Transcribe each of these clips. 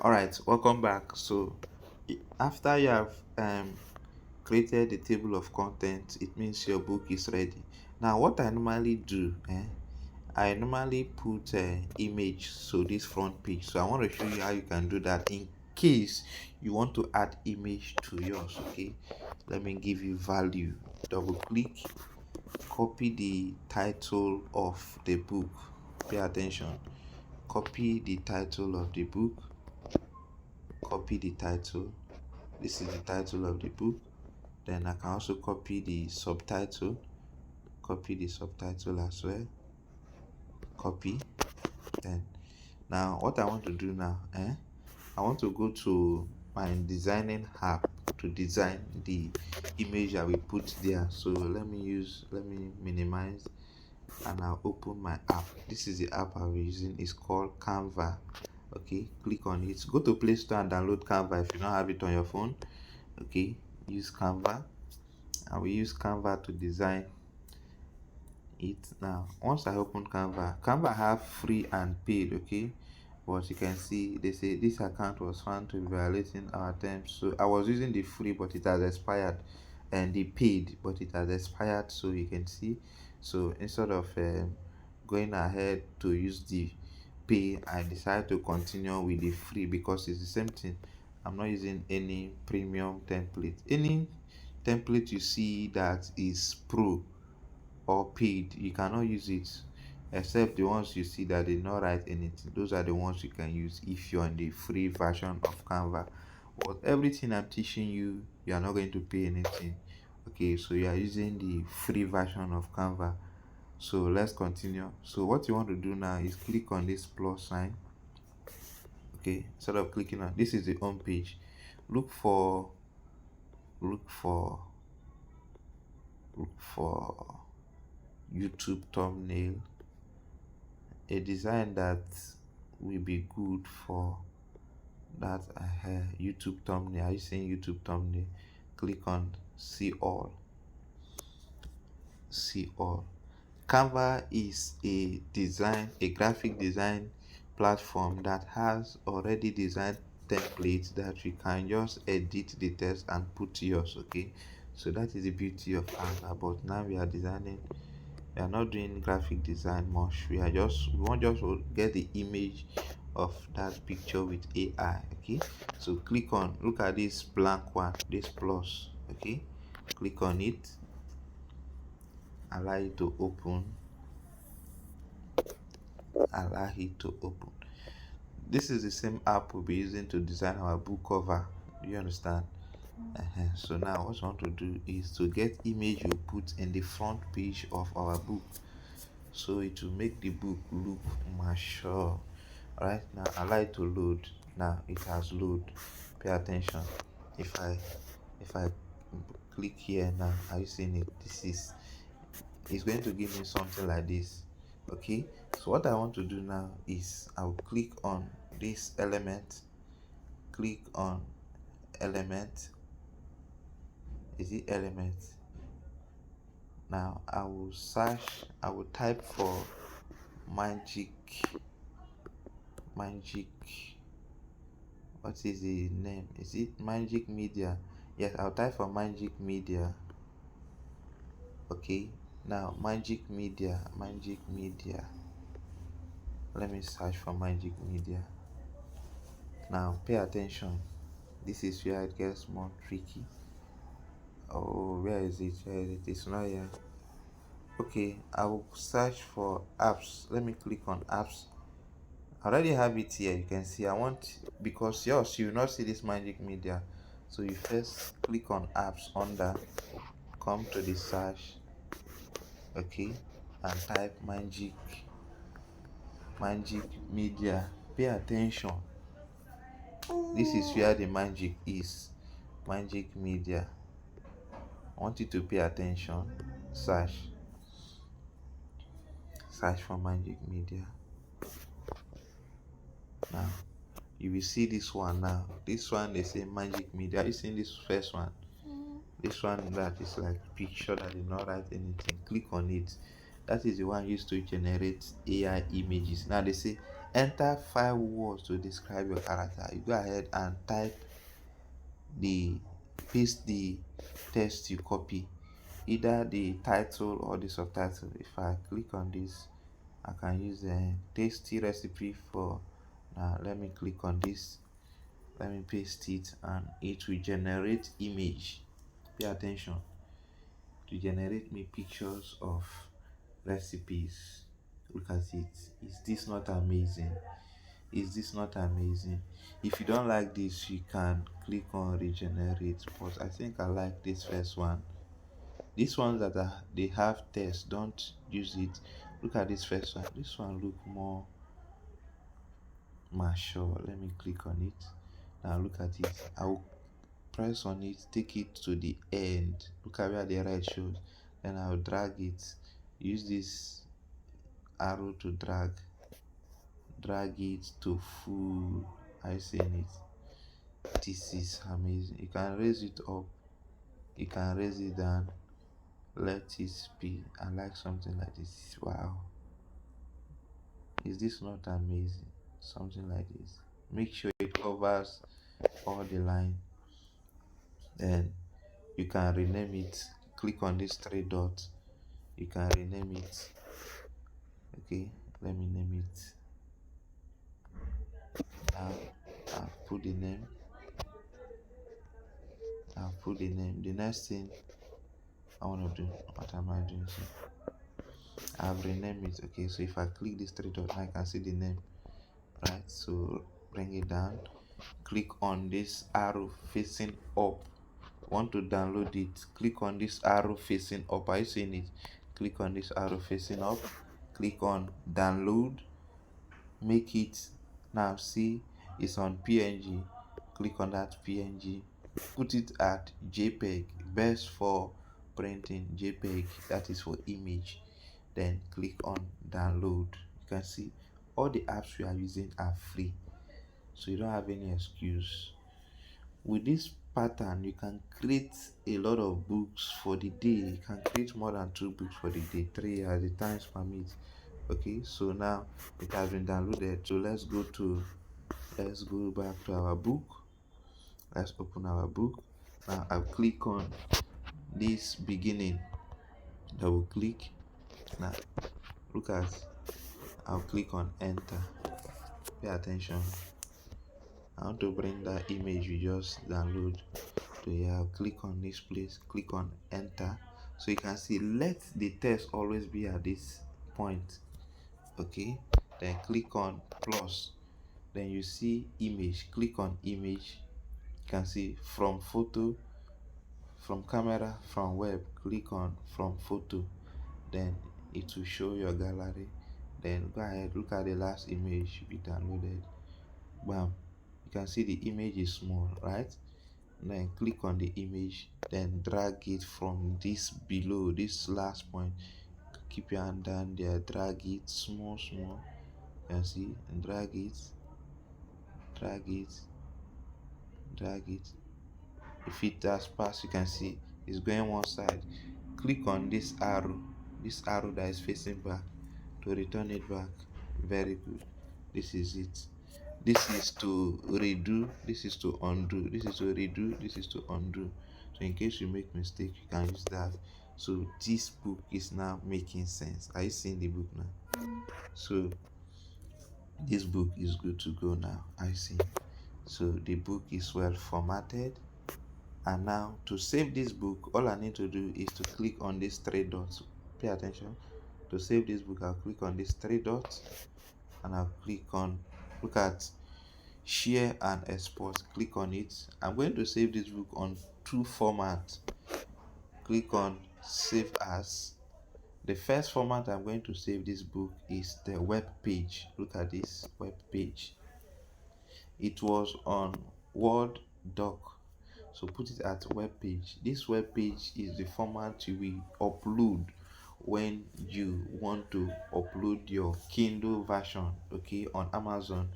All right, welcome back. So, after you have created the table of content, it means your book is ready. Now, what I normally do, I normally put image, so this front page. So I want to show you how you can do that in case you want to add image to yours. Okay, let me give you value. Double click, copy the title of the book. Pay attention. Copy the title of the book. Copy the title. This is the title of the book. Then I can also copy the subtitle. Copy the subtitle as well. Copy. Then now what I want to do now, I want to go to my designing app to design the image I will put there. So let me minimize and I'll open my app. This is the app I'll be using. It's called Canva. Okay, click on it. Go to Play Store and download Canva if you don't have it on your phone. Okay, use Canva. I will use Canva to design it. Now once I open Canva have free and paid. Okay, but you can see they say this account was found to be violating our terms. So I was using the free, but it has expired, and the paid, but it has expired. So you can see, so instead of going ahead to use the pay, I decided to continue with the free because it's the same thing. I'm not using any premium template. Any template you see that is pro or paid, you cannot use it except the ones you see that they not write anything. Those are the ones you can use if you're on the free version of Canva. But everything I'm teaching you, you are not going to pay anything. Okay, so you are using the free version of Canva. So let's continue. So what you want to do now is click on this plus sign. Okay, instead of clicking on this is the home page. Look for look for look for YouTube thumbnail, a design that will be good for that YouTube thumbnail. Are you seeing YouTube thumbnail? Click on see all. See all. Canva is a graphic design platform that has already designed templates that you can just edit the text and put yours. Okay, so that is the beauty of Canva. But now we are designing, we are not doing graphic design much. We want just to get the image of that picture with AI. Okay, so look at this blank one, this plus. Okay, click on it, allow it to open, allow it to open. This is the same app we'll be using to design our book cover. Do you understand? So now what I want to do is to get image you put in the front page of our book, so it will make the book look mature. All right, now allow it to load. Now it has load. Pay attention. If I click here now, are you seeing it? It's going to give me something like this. Okay, so what I want to do now is I'll click on this element. Click on element. Is it element? Now I will type for magic. Magic, what is the name? Is it Magic Media? Yes, I'll type for Magic Media. Okay, now Magic Media. Let me search for Magic Media. Now pay attention, this is where it gets more tricky. Oh, where is it? It's not here. Okay, I will search for apps. Let me click on apps. I already have it here. You can see I want, because yours you will not see this Magic Media. So you first click on apps under, come to the search, okay, and type Magic Media. Pay attention. This is where the magic is. Magic Media. I want you to pay attention. Search for Magic Media. Now you will see this one. Now this one they say Magic Media. Are you seeing this first one? This one that is like picture that did not write anything. Click on it. That is the one used to generate AI images. Now they say enter 5 words to describe your character. You go ahead and type the paste the text you copy, either the title or the subtitle. If I click on this, I can use a tasty recipe for now. Let me click on this, let me paste it, and it will generate image. Pay attention, to generate me pictures of recipes. Look at it. Is this not amazing? Is this not amazing? If you don't like this, you can click on regenerate, but I think I like this first one. These ones that are they have text, don't use it. Look at this first one. This one look more mature. Let me click on it. Now look at it. I'll press on it, take it to the end. Look at where the red shows. Then I'll drag it. Use this arrow to drag it to full. I seen it. This is amazing. You can raise it up, you can raise it down, let it speed. I like something like this. Wow, is this not amazing? Something like this. Make sure it covers all the line. Then you can rename it. Click on these three dots, you can rename it. Okay, let me name it. Now I've put the name. The next thing I want to do, what am I doing? So I've renamed it. Okay, so if I click this three dots, I can see the name, right? So bring it down, click on this arrow facing up. Want to download it, click on this arrow facing up. Are you seeing it? Click on this arrow facing up, click on download, make it. Now see, it's on PNG. Click on that PNG, put it at JPEG, best for printing. JPEG, that is for image. Then click on download. You can see all the apps we are using are free, so you don't have any excuse. With this pattern, you can create a lot of books for the day. You can create more than 2 books for the day, 3 as the times permit. Okay, so now it has been downloaded. So let's go back to our book. Let's open our book. Now I'll click on this beginning. Double click. Now look at, I'll click on enter. Pay attention. I want to bring that image you just download to here. I'll click on this place, click on enter. So you can see, let the text always be at this point. Okay, then click on plus. Then you see image, click on image. You can see from photo, from camera, from web. Click on from photo, then it will show your gallery. Then go ahead, look at the last image we downloaded. Bam, you can see the image is small, right? Then click on the image, then drag it from this below this last point. Keep your hand down there, drag it small. You can see, and drag it, drag it. If it has passed, you can see it's going one side. Click on this arrow that is facing back, to return it back. Very good. This is it. This is to redo, this is to undo, this is to redo, this is to undo. So in case you make mistake, you can use that. So this book is now making sense. Are you seeing the book now? So this book is good to go now. I see. So the book is well formatted. And now to save this book, all I need to do is to click on these three dots. Pay attention. To save this book, I'll click on these three dots, and I'll click on, look at share and export. Click on it. I'm going to save this book on 2 formats. Click on save as. The first format I'm going to save this book is the web page. Look at this web page. It was on Word doc, so put it at web page. This web page is the format you will upload when you want to upload your Kindle version. Okay, on Amazon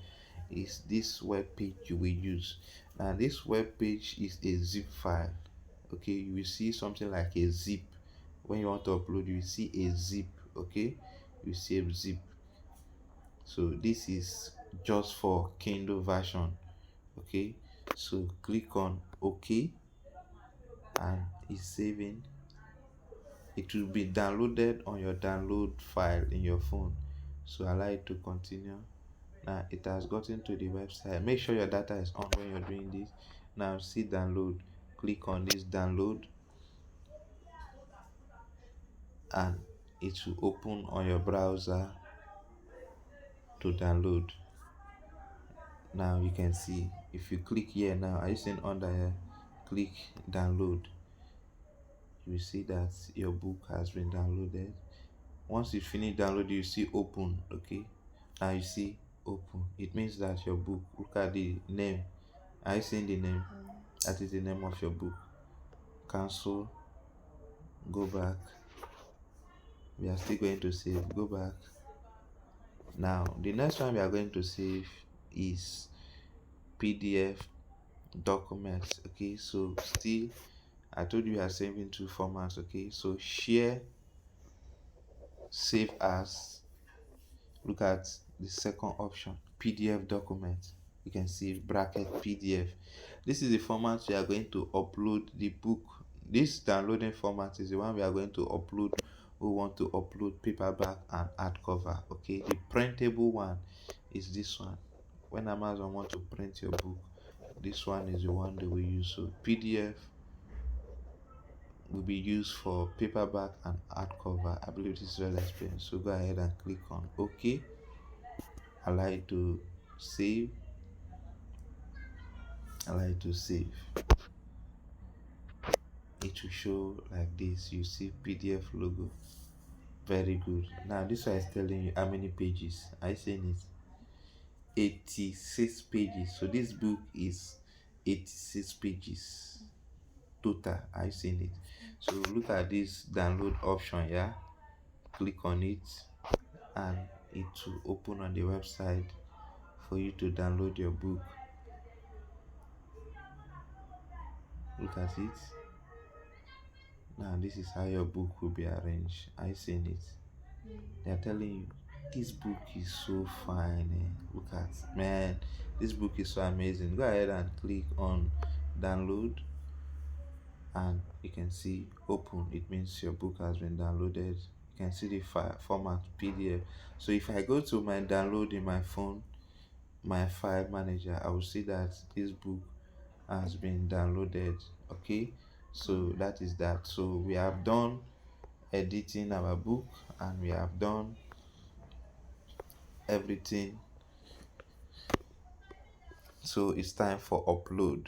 is this web page you will use. Now this web page is a zip file. Okay, you will see something like a zip. When you want to upload, you will see a zip. Okay, you see a zip. So this is just for Kindle version. Okay, so click on OK, and it's saving. It will be downloaded on your download file in your phone. So allow it to continue. Now it has gotten to the website. Make sure your data is on when you're doing this. Now see download. Click on this download, and it will open on your browser to download. Now you can see, if you click here now, are you seeing under here, click download, you will see that your book has been downloaded. Once you finish downloading, you see open. Okay, now you see open, it means that your book, look at the name, are you seeing the name? That is the name of your book. Cancel, go back, we are still going to save, go back. Now the next one we are going to save is PDF documents. Okay, so still, I told you we are saving two formats. Okay, so share, save as. Look at the second option, PDF document. You can see bracket PDF. This is the format we are going to upload the book. This downloading format is the one we are going to upload. We want to upload paperback and hardcover. Okay, the printable one is this one. When Amazon want to print your book, this one is the one they will use. So PDF will be used for paperback and hardcover. I believe this is well explained. So go ahead and click on OK. Allow it to save. Allow it to save. It will show like this. You see PDF logo. Very good. Now this one is telling you how many pages. I saying it 86 pages. So this book is 86 pages total. I seen it. So look at this download option here. Click on it, and it will open on the website for you to download your book. Look at it. Now this is how your book will be arranged. I seen it. They are telling you this book is so fine. Look at, man, this book is so amazing. Go ahead and click on download, and you can see open. It means your book has been downloaded. You can see the file format PDF. So if I go to my download in my phone, my file manager, I will see that this book has been downloaded. Okay, so that is that. So we have done editing our book, and we have done everything. So it's time for upload.